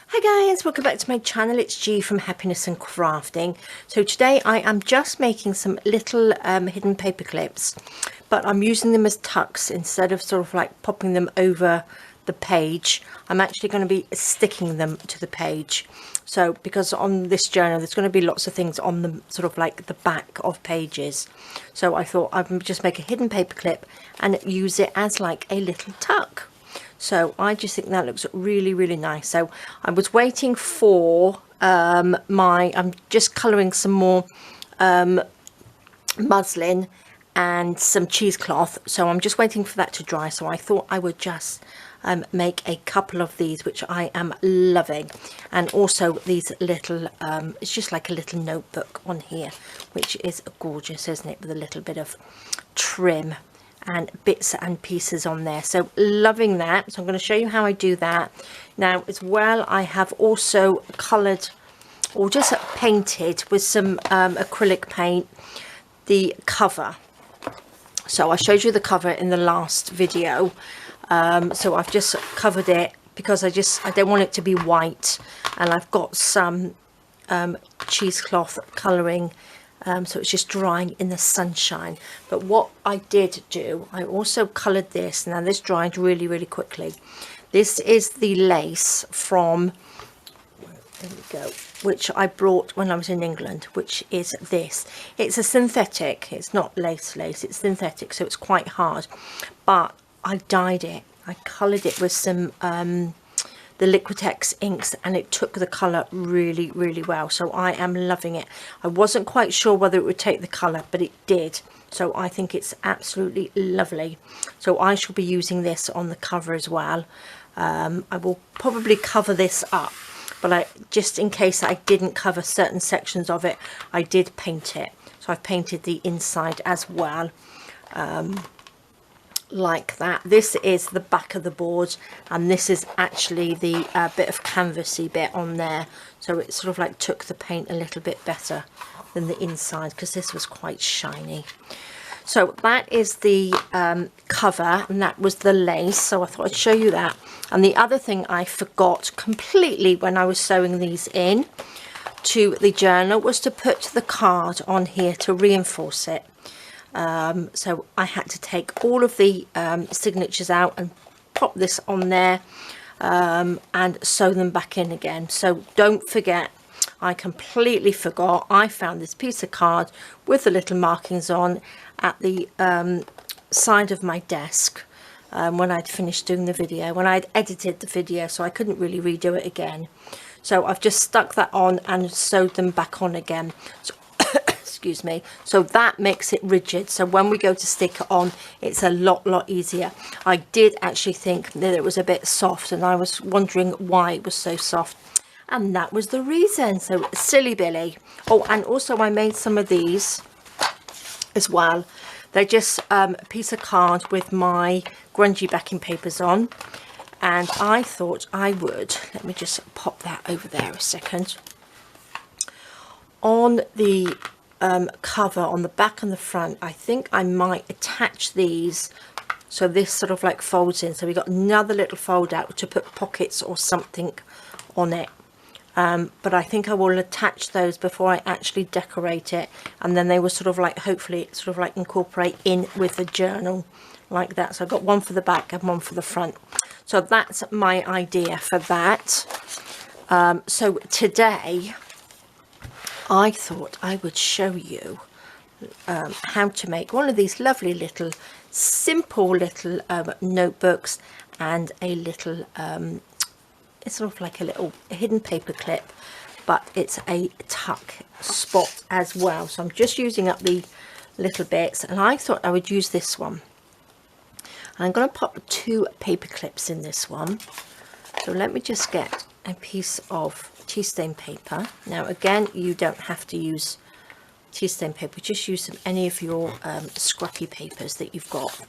Hi guys, welcome back to my channel. It's G from Happiness and Crafting. So today I am just making some little hidden paper clips, but I'm using them as tucks instead of sort of like popping them over the page. I'm actually going to be sticking them to the page. So because on this journal there's going to be lots of things on the sort of like the back of pages, so I thought I'd just make a hidden paper clip and use it as like a little tuck. So I just think that looks really nice. So I was waiting for I'm just colouring some more muslin and some cheesecloth, so I'm just waiting for that to dry. So I thought I would just make a couple of these, which I am loving. And also these little it's just like a little notebook on here, which is gorgeous, isn't it, with a little bit of trim and bits and pieces on there. So loving that. So I'm going to show you how I do that now as well. I have also coloured or just painted with some acrylic paint the cover. So I showed you the cover in the last video. So I've just covered it because I don't want it to be white, and I've got some cheesecloth colouring, so it's just drying in the sunshine. But what I did do, I also coloured this. Now this dried really quickly. This is the lace from, there we go, which I brought when I was in England, which is this. It's a synthetic, it's not lace, it's synthetic, so it's quite hard, but I dyed it. I coloured it with some the Liquitex inks, and it took the colour really well. So I am loving it. I wasn't quite sure whether it would take the colour, but it did. So I think it's absolutely lovely. So I shall be using this on the cover as well. I will probably cover this up, but just in case I didn't cover certain sections of it, I did paint it. So I've painted the inside as well. Like that. This is the back of the board, and this is actually the bit of canvasy bit on there, so it sort of like took the paint a little bit better than the inside, because this was quite shiny. So that is the cover, and that was the lace, so I thought I'd show you that. And the other thing I forgot completely when I was sewing these in to the journal was to put the card on here to reinforce it. So I had to take all of the signatures out and pop this on there and sew them back in again. So don't forget, I completely forgot. I found this piece of card with the little markings on at the side of my desk when I'd finished doing the video, when I'd edited the video, so I couldn't really redo it again. So I've just stuck that on and sewed them back on again. So excuse me, so that makes it rigid, so when we go to stick it on, it's a lot easier. I did actually think that it was a bit soft, and I was wondering why it was so soft, and that was the reason. So silly Billy. Oh, and also I made some of these as well. They're just a piece of card with my grungy backing papers on, and I thought I would, let me just pop that over there a second, on the cover on the back and the front. I think I might attach these so this sort of like folds in, so we got another little fold out to put pockets or something on it, but I think I will attach those before I actually decorate it, and then they will sort of like hopefully sort of like incorporate in with the journal like that. So I've got one for the back and one for the front, so that's my idea for that. So today I thought I would show you how to make one of these lovely little simple little notebooks, and a little it's sort of like a little hidden paper clip, but it's a tuck spot as well. So I'm just using up the little bits, and I thought I would use this one. And I'm going to pop 2 paper clips in this one. So let me just get a piece of tea stain paper. Now again, you don't have to use tea stain paper, just use any of your scrappy papers that you've got.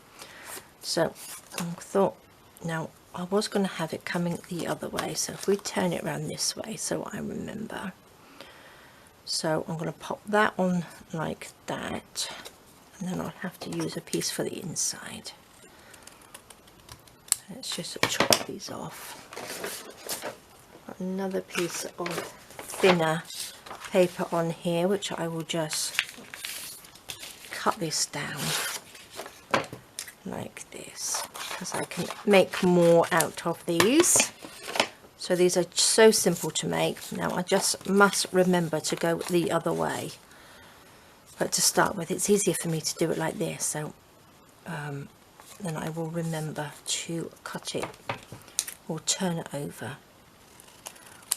So I thought, now I was going to have it coming the other way, so if we turn it around this way so I remember. So I'm going to pop that on like that, and then I'll have to use a piece for the inside. Let's just chop these off. Another piece of thinner paper on here, which I will just cut this down like this, because I can make more out of these. So these are so simple to make. Now I just must remember to go the other way, but to start with it's easier for me to do it like this, so then I will remember to cut it or turn it over,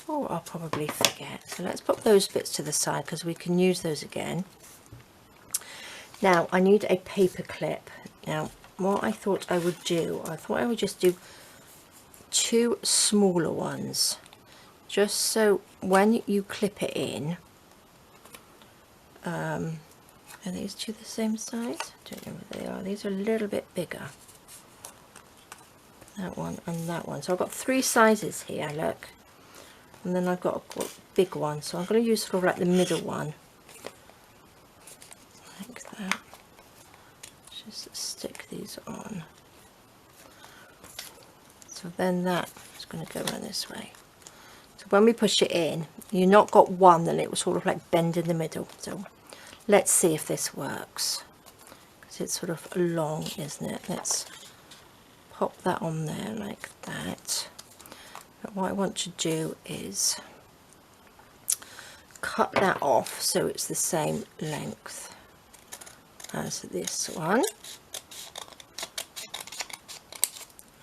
or I'll probably forget. So let's put those bits to the side because we can use those again. Now I need a paper clip. Now what I thought I would do, I thought I would just do 2 smaller ones, just so when you clip it in, are these 2 the same size? I don't know what they are. These are a little bit bigger, that one and that one. So I've got 3 sizes here, look, and then I've got a big one, so I'm going to use sort of like the middle one, like that. Just stick these on. So then that is going to go around this way. So when we push it in, you've not got one, then it will sort of like bend in the middle. So let's see if this works, because it's sort of long, isn't it? Let's pop that on there like that. But what I want to do is cut that off so it's the same length as this one.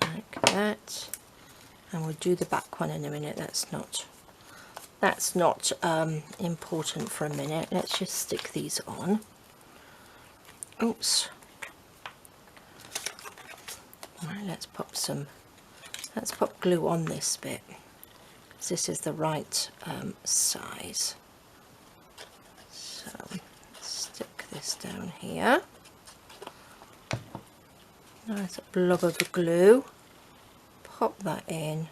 Like that, and we'll do the back one in a minute. That's not important for a minute. Let's just stick these on. Oops. Right, let's pop glue on this bit, because this is the right size. So stick this down here. Nice blob of glue. Pop that in,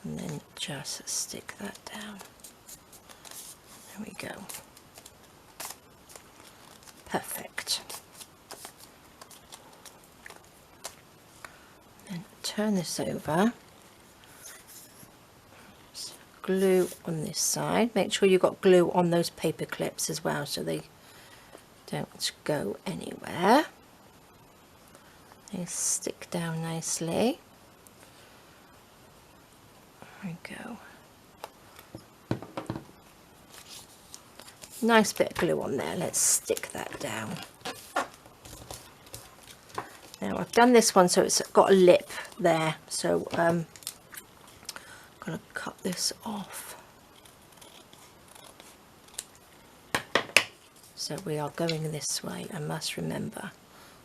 and then just stick that down. There we go. Perfect. Then turn this over. Glue on this side. Make sure you've got glue on those paper clips as well, so they don't go anywhere. They stick down nicely. There we go. Nice bit of glue on there. Let's stick that down. Now I've done this one so it's got a lip there, so I'm going to cut this off. So we are going this way, I must remember.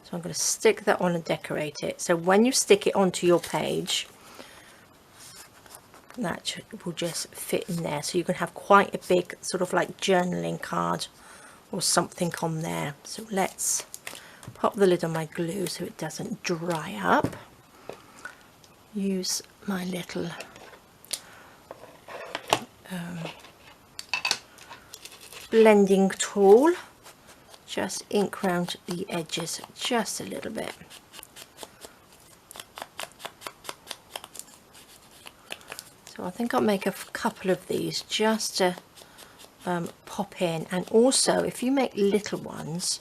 So I'm going to stick that on and decorate it. So when you stick it onto your page, that will just fit in there. So you can have quite a big sort of like journaling card or something on there. So let's pop the lid on my glue so it doesn't dry up. Use my little blending tool. Just ink around the edges just a little bit. So I think I'll make a couple of these just to pop in. And also, if you make little ones,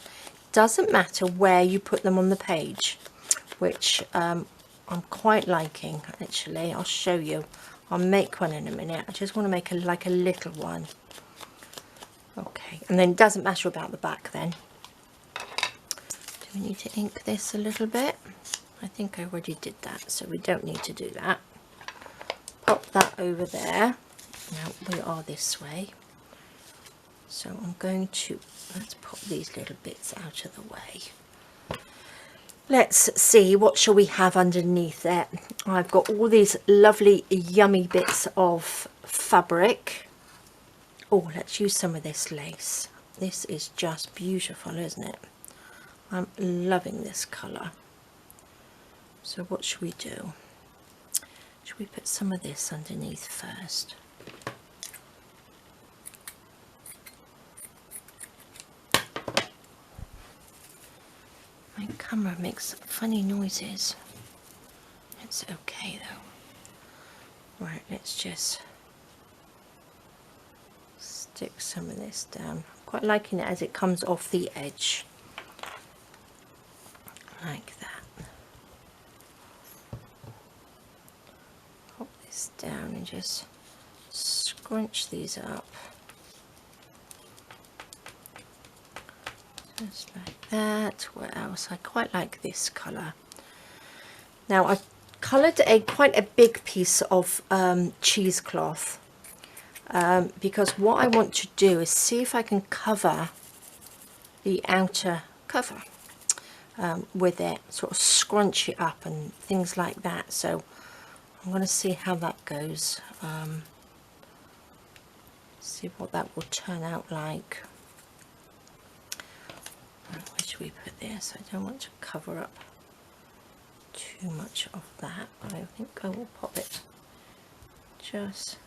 doesn't matter where you put them on the page, which I'm quite liking actually. I'll show you. I'll make one in a minute. I just want to make like a little one. Okay, and then it doesn't matter about the back then. Do we need to ink this a little bit? I think I already did that, so we don't need to do that. Pop that over there. Now we are this way. So I'm going to, let's pop these little bits out of the way. Let's see, what shall we have underneath there? I've got all these lovely yummy bits of fabric. Oh, let's use some of this lace. This is just beautiful, isn't it? I'm loving this colour. So what should we do? Should we put some of this underneath first? My camera makes funny noises. It's okay though. Right, let's just stick some of this down. I'm quite liking it as it comes off the edge, like that. Pop this down and just scrunch these up. Just like that. What else? I quite like this colour. Now I coloured quite a big piece of cheesecloth because what I want to do is see if I can cover the outer cover with it, sort of scrunch it up and things like that. So I'm going to see how that goes, see what that will turn out like. Where should we put this? I don't want to cover up too much of that, but I think I will pop it just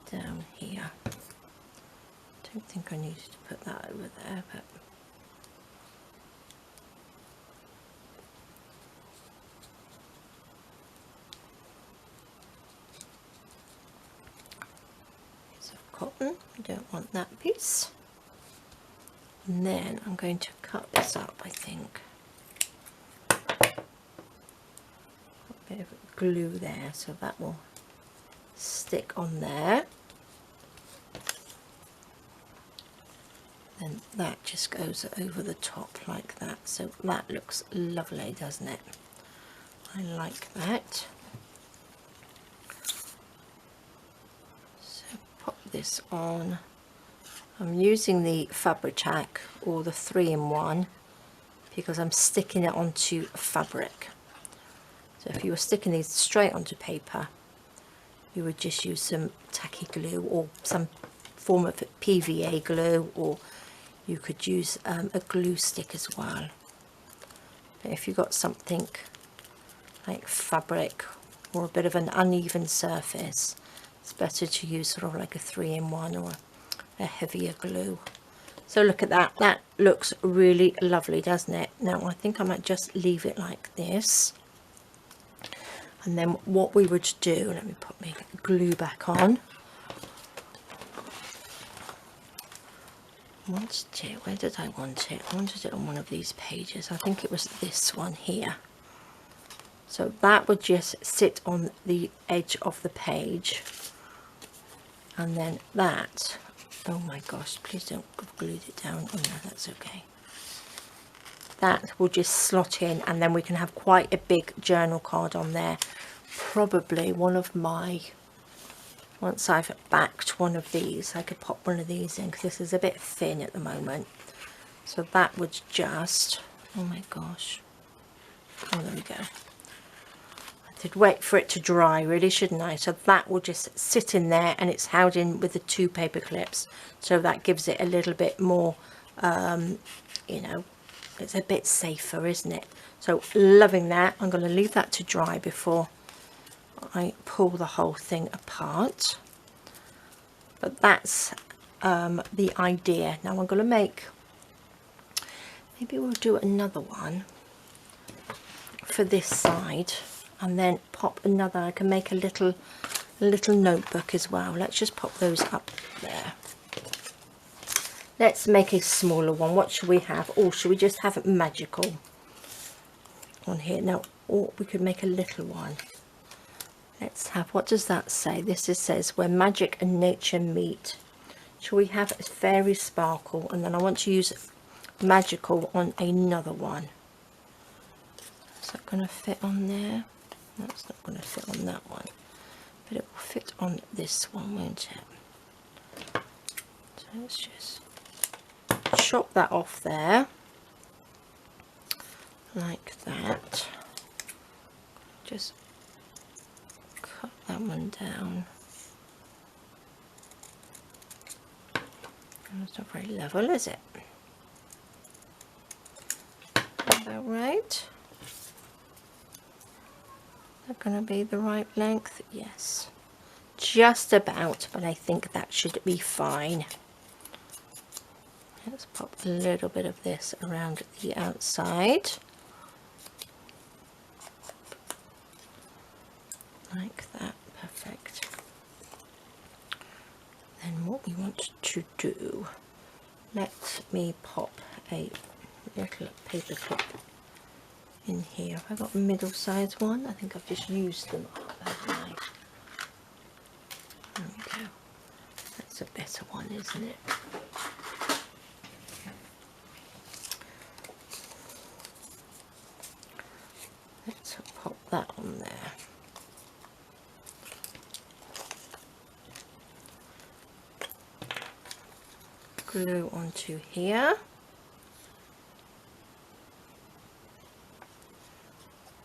down here. Don't think I needed to put that over there, but piece of cotton, I don't want that piece. And then I'm going to cut this up, I think. A bit of glue there, so that will stick on there. And that just goes over the top like that. So that looks lovely, doesn't it? I like that. So pop this on. I'm using the Fabric-Tac or the 3-in-1 because I'm sticking it onto fabric. So if you were sticking these straight onto paper, you would just use some tacky glue or some form of PVA glue, or you could use a glue stick as well. But if you've got something like fabric or a bit of an uneven surface, it's better to use sort of like a 3-in-1 or a heavier glue. So look at that, that looks really lovely, doesn't it? Now I think I might just leave it like this, and then what we would do, let me put my glue back on. Where did I want it? I wanted it on one of these pages. I think it was this one here. So that would just sit on the edge of the page, and then that, oh my gosh, please don't have glued it down. Oh no, that's okay. That will just slot in, and then we can have quite a big journal card on there. Probably one of my, once I've backed one of these, I could pop one of these in because this is a bit thin at the moment. So that would just, oh my gosh, oh there we go. I did wait for it to dry really, shouldn't I? So that will just sit in there, and it's held in with the 2 paper clips, so that gives it a little bit more, you know, it's a bit safer, isn't it? So loving that. I'm going to leave that to dry before I pull the whole thing apart. But that's the idea. Now I'm going to make, maybe we'll do another one for this side, and then pop another. I can make a little notebook as well. Let's just pop those up there. Let's make a smaller one. What should we have? Or should we just have it magical on here? No, or we could make a little one. Let's have, what does that say? This says where magic and nature meet. Shall we have a fairy sparkle? And then I want to use magical on another one. Is that going to fit on there? No, it's not going to fit on that one, but it will fit on this one, won't it? So let's just chop that off there like that. Just cut that one down. It's not very level, is it? Is that right? Is that going to be the right length? Yes, just about, but I think that should be fine. Let's pop a little bit of this around the outside. like that. Perfect. Then what we want to do, let me pop a little paper clip in here. Have I got a middle-sized one? I think I've just used them up, haven't I? There we go. That's a better one, isn't it? Let's pop that on there. Glue onto here.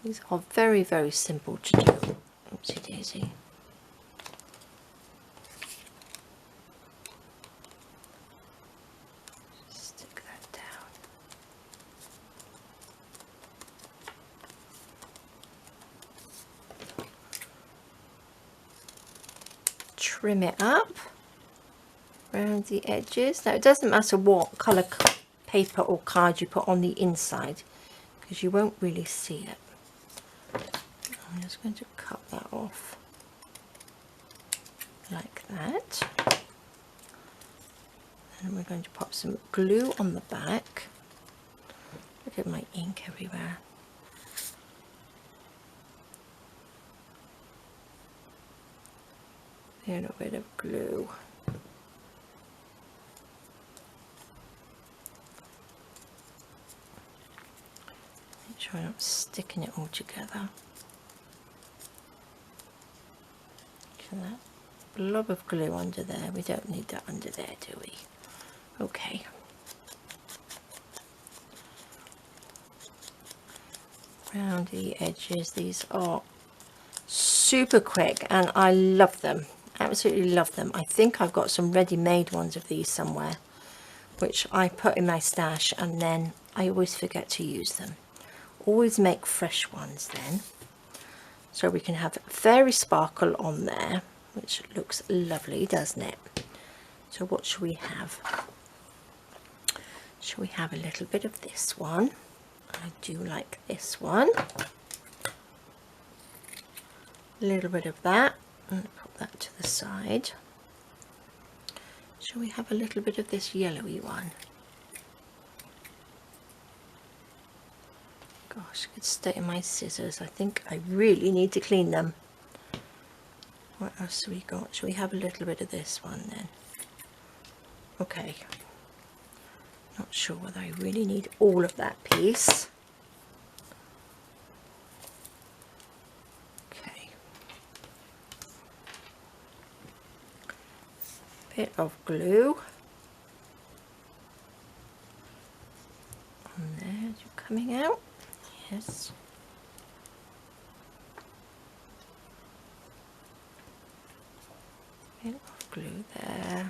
These are very, very simple to do. Oopsie daisy. Stick that down. Trim it up around the edges. Now it doesn't matter what colour paper or card you put on the inside because you won't really see it. I'm just going to cut that off like that. And we're going to pop some glue on the back. Look at my ink everywhere. A little bit of glue. Make sure I'm not sticking it all together. That blob of glue under there, we don't need that under there, do we? Okay. Around the edges, these are super quick and I love them, absolutely love them. I think I've got some ready-made ones of these somewhere which I put in my stash and then I always forget to use them. Always make fresh ones then. So we can have fairy sparkle on there, which looks lovely, doesn't it? So what should we have? Shall we have a little bit of this one? I do like this one. A little bit of that, and put that to the side. Shall we have a little bit of this yellowy one? Gosh, I could stay in my scissors. I think I really need to clean them. What else have we got? Shall we have a little bit of this one then? Okay. Not sure whether I really need all of that piece. Okay. Bit of glue on there. You're coming out. Yes. Bit of glue there.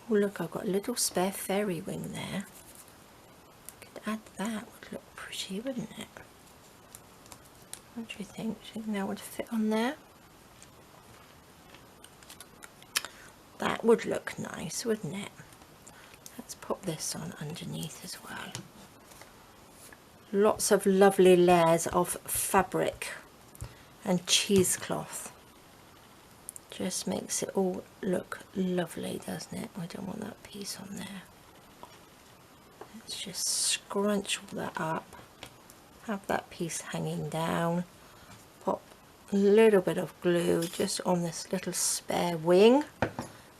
Oh look, I've got a little spare fairy wing there. Could add that, would look pretty, wouldn't it? What do you think? Do you think that would fit on there? That would look nice, wouldn't it? Let's put this on underneath as well. Lots of lovely layers of fabric and cheesecloth. Just makes it all look lovely, doesn't it? I don't want that piece on there. Let's just scrunch all that up. Have that piece hanging down. Pop a little bit of glue just on this little spare wing.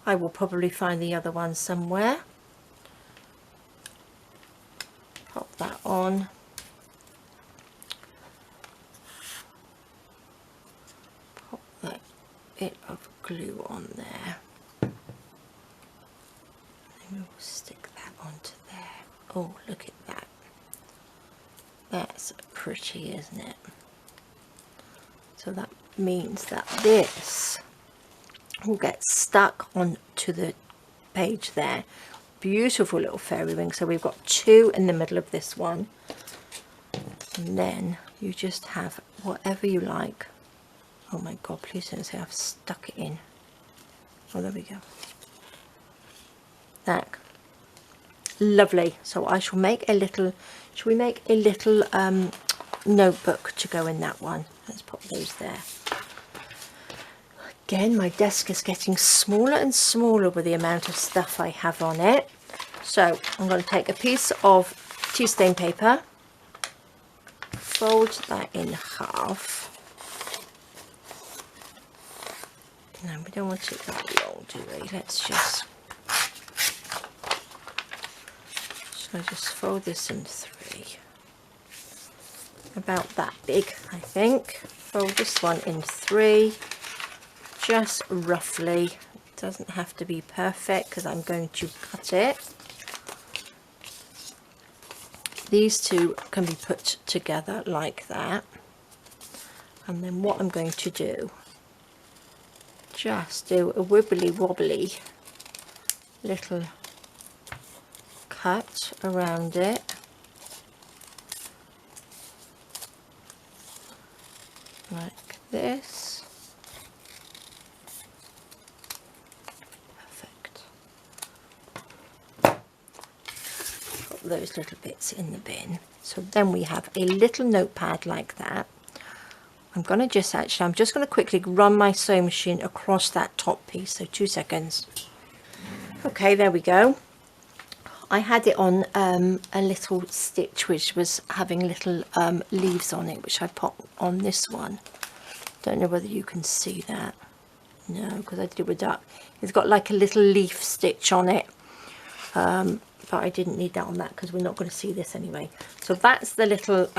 I will probably find the other one somewhere. Pop that on. Pop that bit of glue on there. And we'll stick that onto there. Oh, look at that. That's pretty, isn't it? So that means that this will get stuck onto the page there. Beautiful little fairy wing. So we've got two in the middle of this one, and then you just have whatever you like. Oh my god, please don't say I've stuck it in. Oh, there we go. That lovely. So I shall make a little, shall we make a little notebook to go in that one? Let's pop those there. Again, my desk is getting smaller and smaller with the amount of stuff I have on it. So I'm going to take a piece of tea stain paper, fold that in half. No, we don't want it that long, do we? Let's just fold this in 3. About that big, I think. Fold this one in 3, just roughly. It doesn't have to be perfect because I'm going to cut it. These two can be put together like that. And then what I'm going to do, just do a wibbly wobbly little cut around it. Like this. Perfect. Put those little bits in the bin. So then we have a little notepad like that. I'm going to just I'm just going to quickly run my sewing machine across that top piece. So 2 seconds. Okay, there we go. I had it on a little stitch which was having little leaves on it, which I put on this one. Don't know whether you can see that. No, because I did it with dark. It's got like a little leaf stitch on it, but I didn't need that on that because we're not going to see this anyway. So that's the little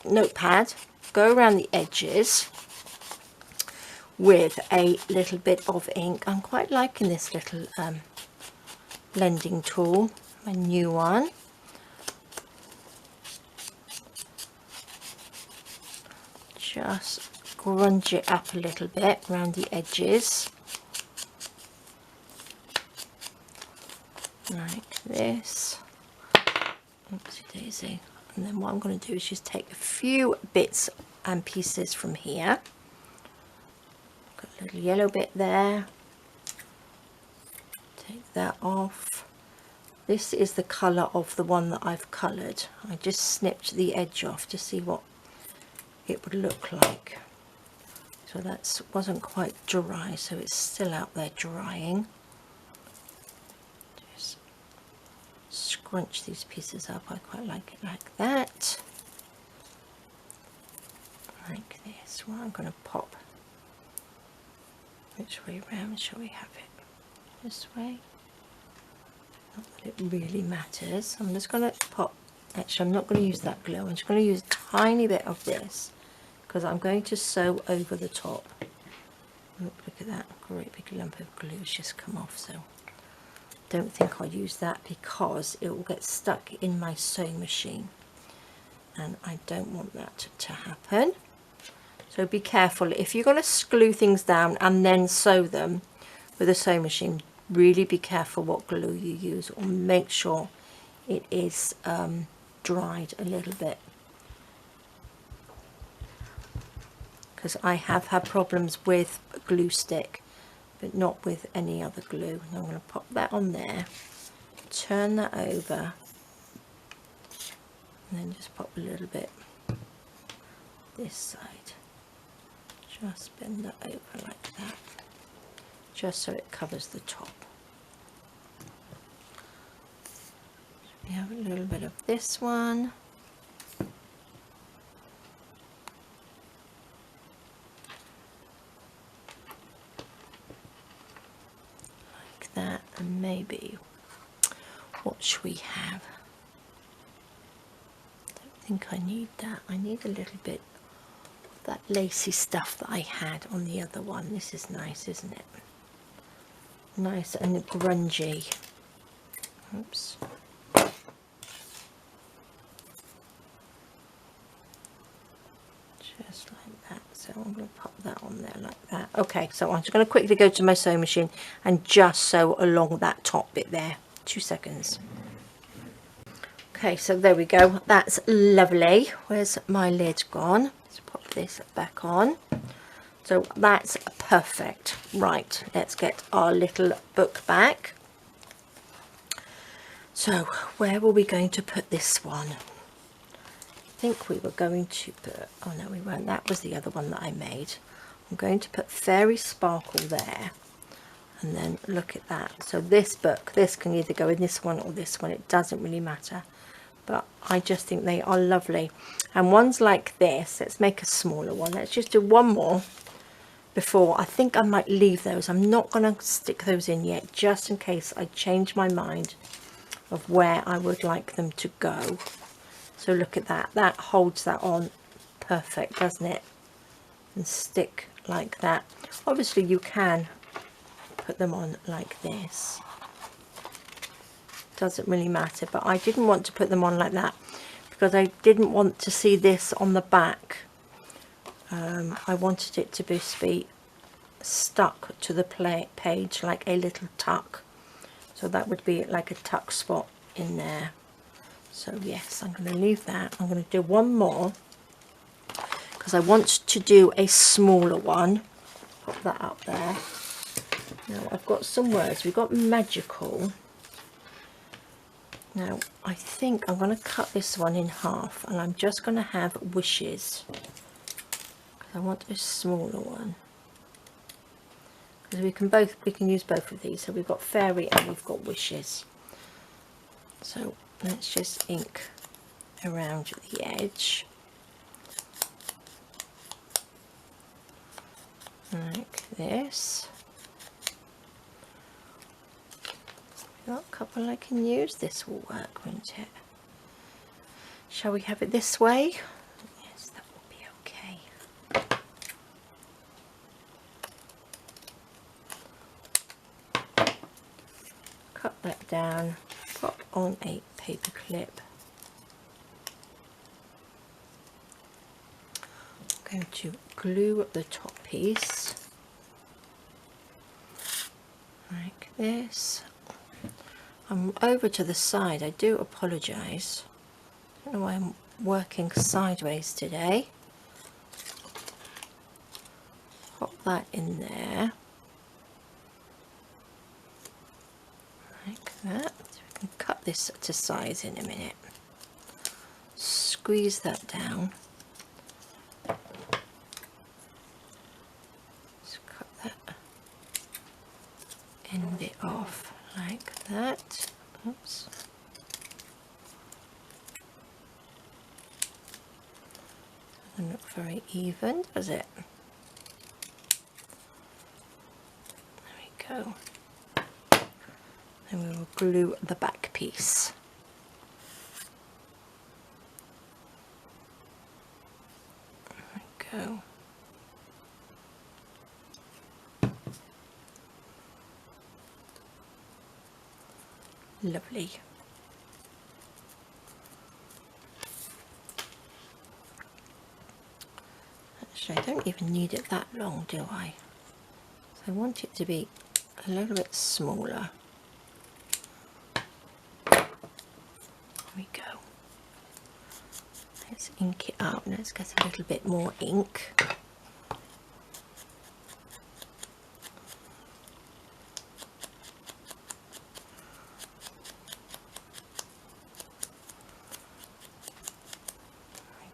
notepad. Go around the edges with a little bit of ink. I'm quite liking this little blending tool, my new one. Just grunge it up a little bit around the edges, like this. Oopsie daisy. And then what I'm going to do is just take a few bits and pieces from here. Got a little yellow bit there. Take that off. This is the colour of the one that I've coloured. I just snipped the edge off to see what it would look like. So that wasn't quite dry, so it's still out there drying. Just scrunch these pieces up. I quite like it like that. Like this. Well, I'm going to pop. Which way round shall we have it? This way. Not that it really matters. I'm just going to pop. Actually, I'm not going to use that glue. I'm just going to use a tiny bit of this because I'm going to sew over the top. Look at that great big lump of glue has just come off. So don't think I'll use that because it will get stuck in my sewing machine, and I don't want that to happen. So be careful if you're going to glue things down and then sew them with a sewing machine. Really be careful what glue you use, or make sure it is dried a little bit, because I have had problems with glue stick but not with any other glue. And I'm going to pop that on there, turn that over, and then just pop a little bit this side, just bend that over like that, just so it covers the top. We have a little bit of this one. Like that, and maybe, what should we have? I don't think I need that. I need a little bit of that lacy stuff that I had on the other one. This is nice, isn't it? Nice and grungy. Oops. Just like that. So I'm going to pop that on there like that. Okay, so I'm just going to quickly go to my sewing machine and just sew along that top bit there. 2 seconds. Okay, so there we go. That's lovely. Where's my lid gone? Let's pop this back on. So that's perfect. Right, let's get our little book back. So where were we going to put this one? I think we were going to put, oh no we weren't, that was the other one that I made. I'm going to put Fairy Sparkle there, and then look at that. So this book, this can either go in this one or this one, it doesn't really matter, but I just think they are lovely. And ones like this, let's make a smaller one, let's just do one more before, I think I might leave those, I'm not going to stick those in yet, just in case I change my mind of where I would like them to go. So look at that, that holds that on perfect, doesn't it? And stick like that. Obviously you can put them on like this, doesn't really matter, but I didn't want to put them on like that because I didn't want to see this on the back. I wanted it to be stuck to the page like a little tuck, so that would be like a tuck spot in there. So yes, I'm going to leave that. I'm going to do one more because I want to do a smaller one. Pop that up there. Now I've got some words. We've got magical. Now I think I'm going to cut this one in half, and I'm just going to have wishes. I want a smaller one because we can use both of these. So we've got fairy and we've got wishes. So let's just ink around the edge like this. We've got a couple I can use. This will work, won't it? Shall we have it this way? Yes, that will be okay. Cut that down, pop on a paper clip. I'm going to glue the top piece like this. I'm over to the side, I do apologise. I don't know why I'm working sideways today. Pop that in there. Like that. So we can cut this to size in a minute. Squeeze that down. Just cut that end bit off like that. Oops. Doesn't look very even, does it? There we go. And we will glue the back piece. There we go. Lovely. Actually, I don't even need it that long, do I? So I want it to be a little bit smaller. There we go. Let's ink it up. Let's get a little bit more ink.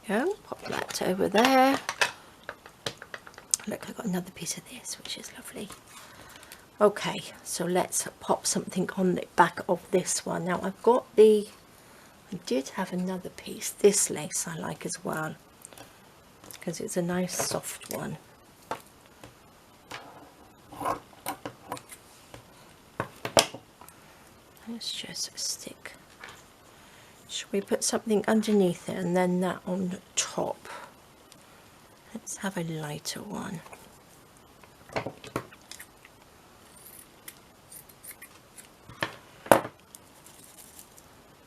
There we go. Pop that over there. Look, I've got another piece of this, which is lovely. Okay, so let's pop something on the back of this one. Now I've got I did have another piece. This lace I like as well, because it's a nice soft one. Let's just stick. Should we put something underneath it and then that on the top? Let's have a lighter one.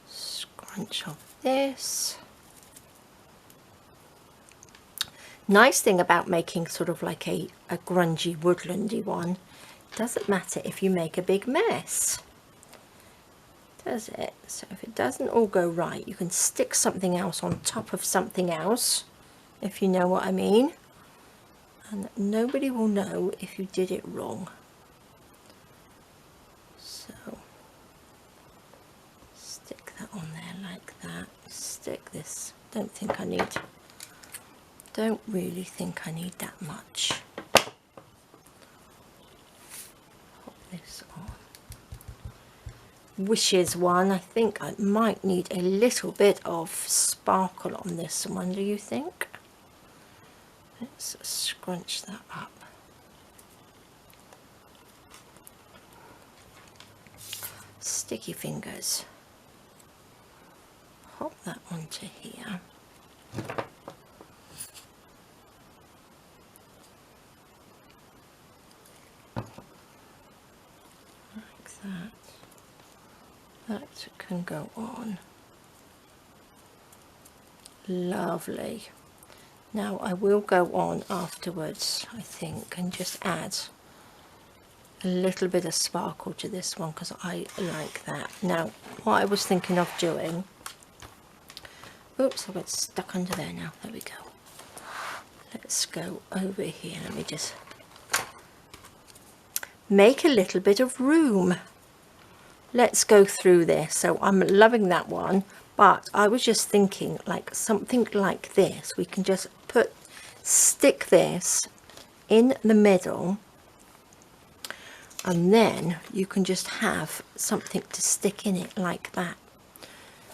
Scrunch off this. Nice thing about making sort of like a grungy woodlandy one, doesn't matter if you make a big mess, does it? So if it doesn't all go right, you can stick something else on top of something else, if you know what I mean, and nobody will know if you did it wrong. So don't really think I need that much. Pop this on. Wishes one, I think I might need a little bit of sparkle on this one, do you think? Let's scrunch that up. Sticky fingers. Pop that onto here. Like that. That can go on. Lovely. Now I will go on afterwards, I think, and just add a little bit of sparkle to this one because I like that. Now, what I was thinking of doing, oops, I got stuck under there now, there we go. Let's go over here, let me just make a little bit of room. Let's go through this. So I'm loving that one, but I was just thinking like something like this. We can just stick this in the middle, and then you can just have something to stick in it like that.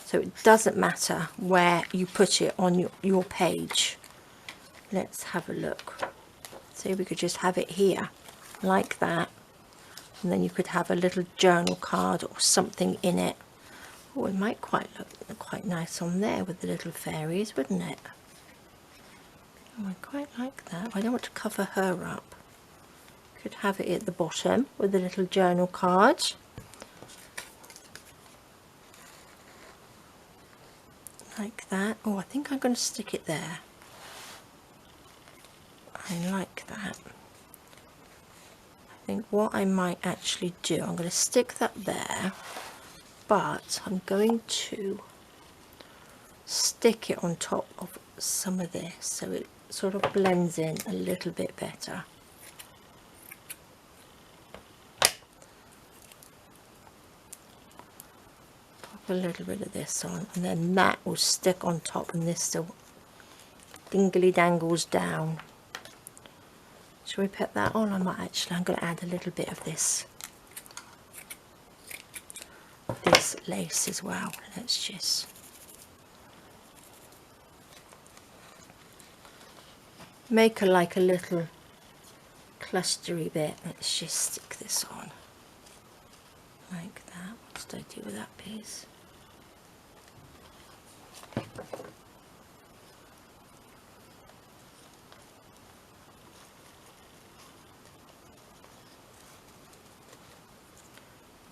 So it doesn't matter where you put it on your page. Let's have a look. See, we could just have it here like that, and then you could have a little journal card or something in it. Oh, it might look quite nice on there with the little fairies, wouldn't it? Oh, I quite like that. I don't want to cover her up. Could have it at the bottom with a little journal card. Like that. Oh, I think I'm going to stick it there. I like that. I think what I might actually do, I'm going to stick that there, but I'm going to stick it on top of some of this so it sort of blends in a little bit better. A little bit of this on, and then that will stick on top, and this still dingly dangles down. Shall we put that on? I'm going to add a little bit of this lace as well. Let's just make like a little clustery bit. Let's just stick this on like that. What did I do with that piece?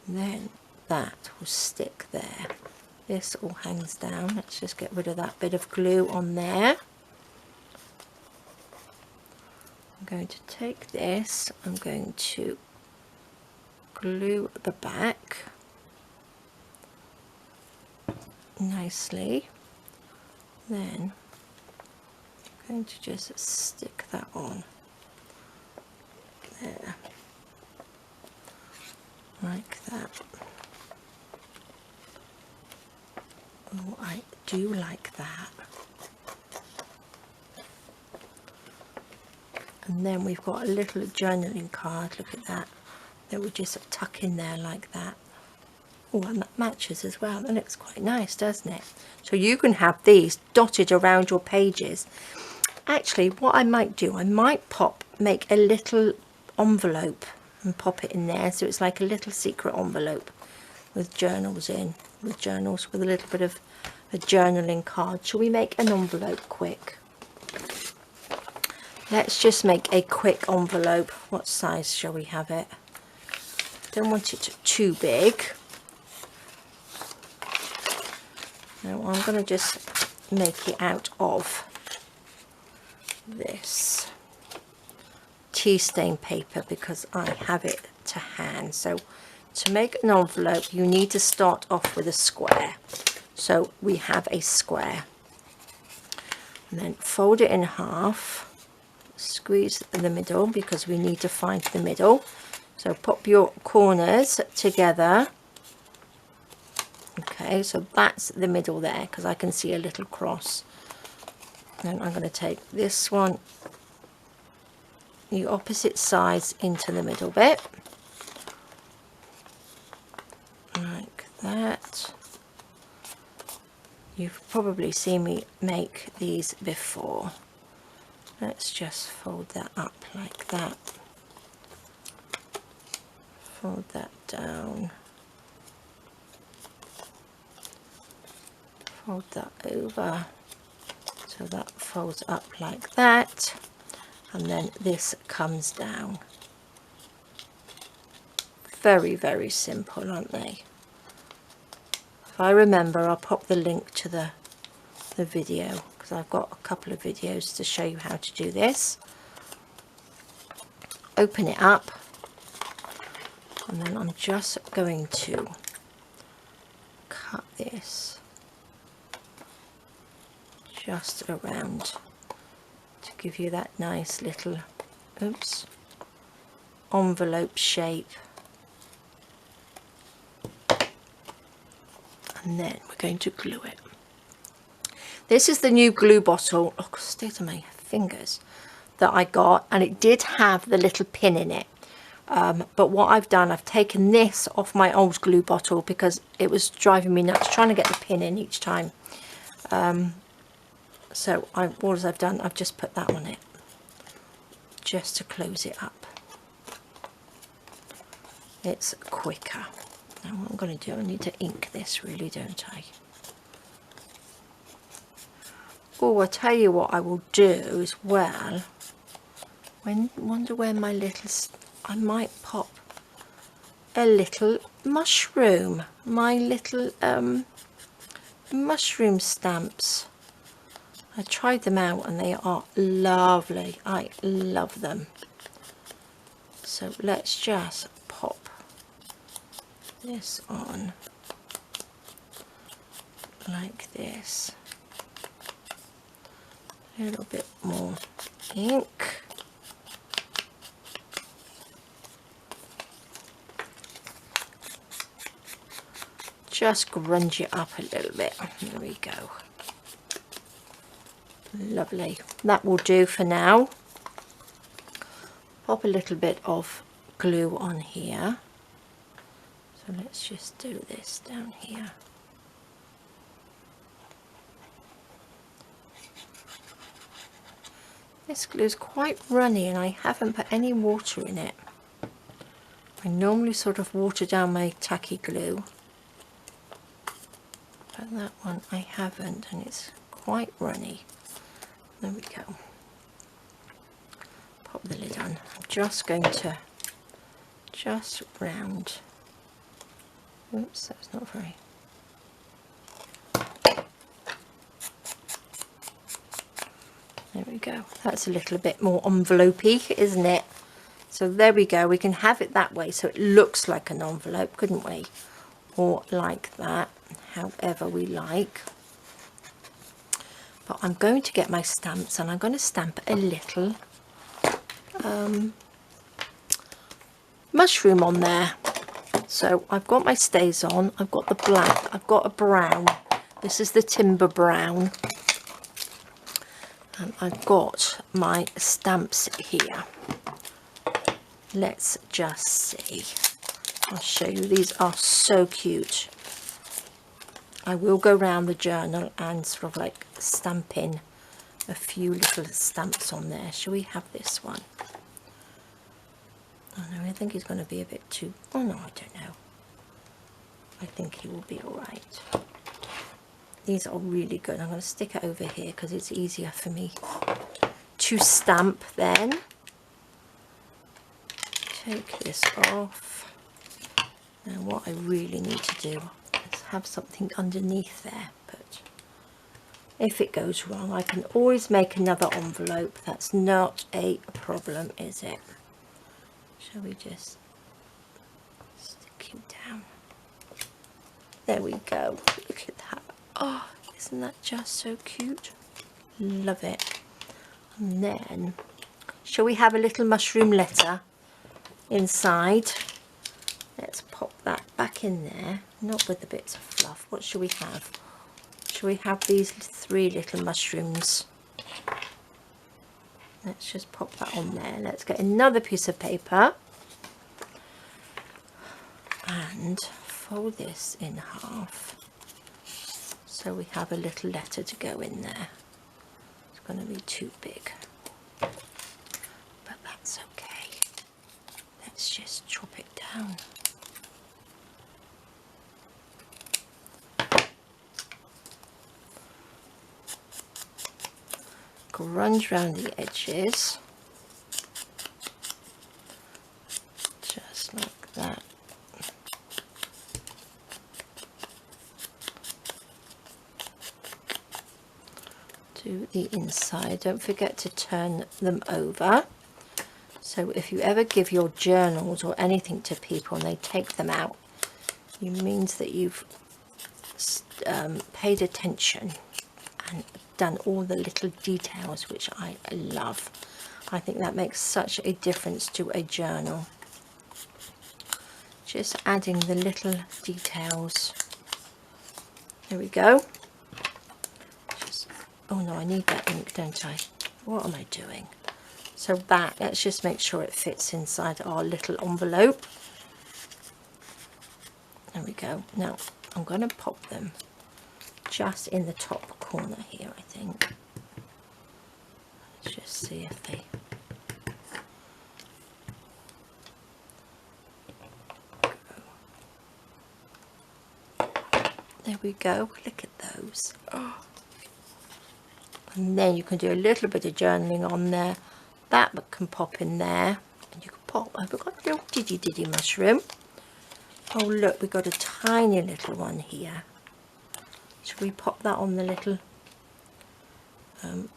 Then that will stick there. This all hangs down. Let's just get rid of that bit of glue on there. I'm going to take this, I'm going to glue the back nicely. Then I'm going to just stick that on there. Like that. Oh, I do like that. And then we've got a little journaling card, look at that, that we just tuck in there like that. Oh, and that matches as well. That looks quite nice, doesn't it? So you can have these dotted around your pages. Actually, what I might do, I might make a little envelope and pop it in there, so it's like a little secret envelope with journals in, with a little bit of a journaling card. Shall we make an envelope quick? Let's just make a quick envelope. What size shall we have it? Don't want it too big. Now I'm going to just make it out of this tea stain paper because I have it to hand. So to make an envelope you need to start off with a square. So we have a square, and then fold it in half, squeeze the middle because we need to find the middle. So pop your corners together. Okay, so that's the middle there because I can see a little cross. Then I'm going to take this one, the opposite sides into the middle bit, like that. You've probably seen me make these before. Let's just fold that up like that. Fold that down. Fold that over. So that folds up like that. And then this comes down. Very, very simple, aren't they? If I remember, I'll pop the link to the video, because I've got a couple of videos to show you how to do this. Open it up, and then I'm just going to cut this just around to give you that nice little, oops, envelope shape. And then we're going to glue it. This is the new glue bottle, oh, stay to my fingers, that I got, and it did have the little pin in it. But what I've done, I've taken this off my old glue bottle because it was driving me nuts trying to get the pin in each time. So what I've done, I've just put that on it, just to close it up. It's quicker. Now what I'm going to do, I need to ink this really, don't I? Oh, I'll tell you what I will do as well. Wonder where my little, I might pop a little mushroom. My little mushroom stamps. I tried them out and they are lovely. I love them. So let's just pop this on like this. A little bit more ink. Just grunge it up a little bit. There we go. Lovely. That will do for now. Pop a little bit of glue on here. So let's just do this down here. This glue is quite runny and I haven't put any water in it. I normally sort of water down my tacky glue, but that one I haven't, and it's quite runny. There we go. Pop the lid on. I'm just going to just round. Oops, that's not very. There we go. That's a little bit more envelope-y, isn't it? So there we go. We can have it that way so it looks like an envelope, couldn't we? Or like that, however we like. But I'm going to get my stamps and I'm going to stamp a little mushroom on there. So I've got my stays on, I've got the black, I've got a brown. This is the timber brown. And I've got my stamps here. Let's just see. I'll show you. These are so cute. I will go around the journal and sort of like stamp in a few little stamps on there. Shall we have this one? Oh no, I think he's going to be a bit too... Oh no, I don't know. I think he will be alright. These are really good. I'm going to stick it over here because it's easier for me to stamp then. Take this off. Now what I really need to do is have something underneath there, but if it goes wrong I can always make another envelope. That's not a problem, is it? Shall we just stick it down? There we go. Look at that. Oh, isn't that just so cute? Love it. And then, shall we have a little mushroom letter inside? Let's pop that back in there. Not with the bits of fluff. What shall we have? Shall we have these three little mushrooms? Let's just pop that on there. Let's get another piece of paper and fold this in half so we have a little letter to go in there. It's going to be too big, but that's okay. Let's just chop it down. Grunge around the edges, just like that. Do the inside. Don't forget to turn them over. So if you ever give your journals or anything to people and they take them out, it means that you've paid attention and done all the little details, which I love. I think that makes such a difference to a journal. Just adding the little details. There we go. Oh no, I need that ink, don't I? What am I doing? So that, let's just make sure it fits inside our little envelope. There we go. Now I'm going to pop them just in the top corner here, I think. Let's just see if they... There we go. Look at those. Oh. And then you can do a little bit of journaling on there. That can pop in there. And you can pop... I've got a little diddy mushroom. Oh look, we've got a tiny little one here. Should we pop that on the little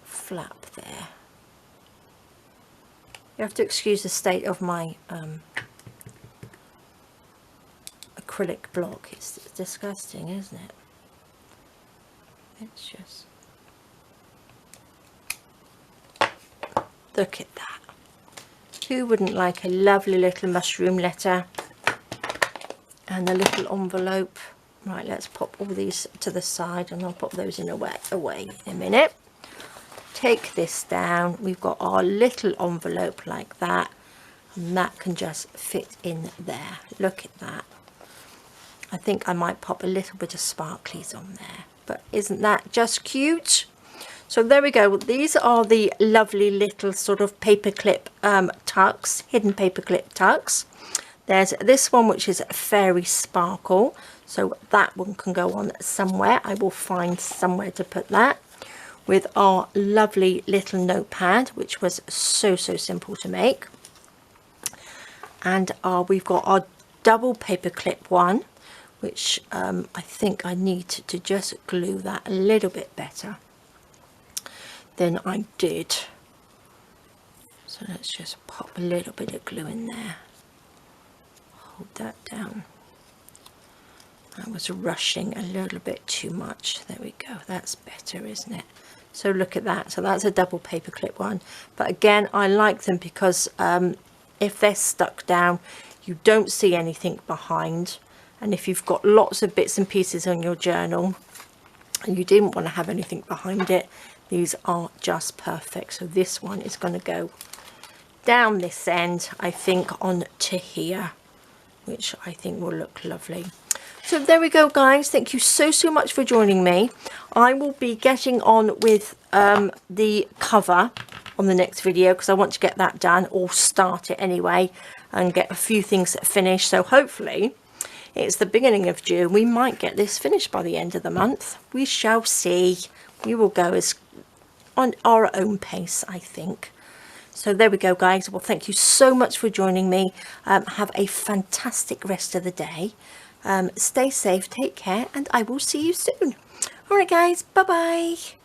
flap there? You have to excuse the state of my acrylic block. It's disgusting, isn't it? It's just... Look at that. Who wouldn't like a lovely little mushroom letter and a little envelope? Right, let's pop all these to the side and I'll pop those in away in a minute. Take this down. We've got our little envelope like that, and that can just fit in there. Look at that. I think I might pop a little bit of sparklies on there, but isn't that just cute? So there we go. These are the lovely little sort of paperclip tucks, hidden paperclip tucks. There's this one which is Fairy Sparkle, so that one can go on somewhere. I will find somewhere to put that, with our lovely little notepad, which was so simple to make. And we've got our double paperclip one, which I think I need to just glue that a little bit better than I did. So let's just pop a little bit of glue in there. Hold that down. I was rushing a little bit too much. There we go. That's better, isn't it? So look at that. So that's a double paperclip one. But again, I like them because if they're stuck down, you don't see anything behind. And if you've got lots of bits and pieces on your journal and you didn't want to have anything behind it, these are just perfect. So this one is going to go down this end, I think, on to here, which I think will look lovely. So there we go, guys. Thank you so much for joining me. I will be getting on with the cover on the next video because I want to get that done, or start it anyway, and get a few things finished. So hopefully it's the beginning of June. We might get this finished by the end of the month. We shall see. We will go as on our own pace, I think. So there we go, guys. Well, thank you so much for joining me. Have a fantastic rest of the day. Stay safe, take care, and I will see you soon. All right, guys. Bye-bye.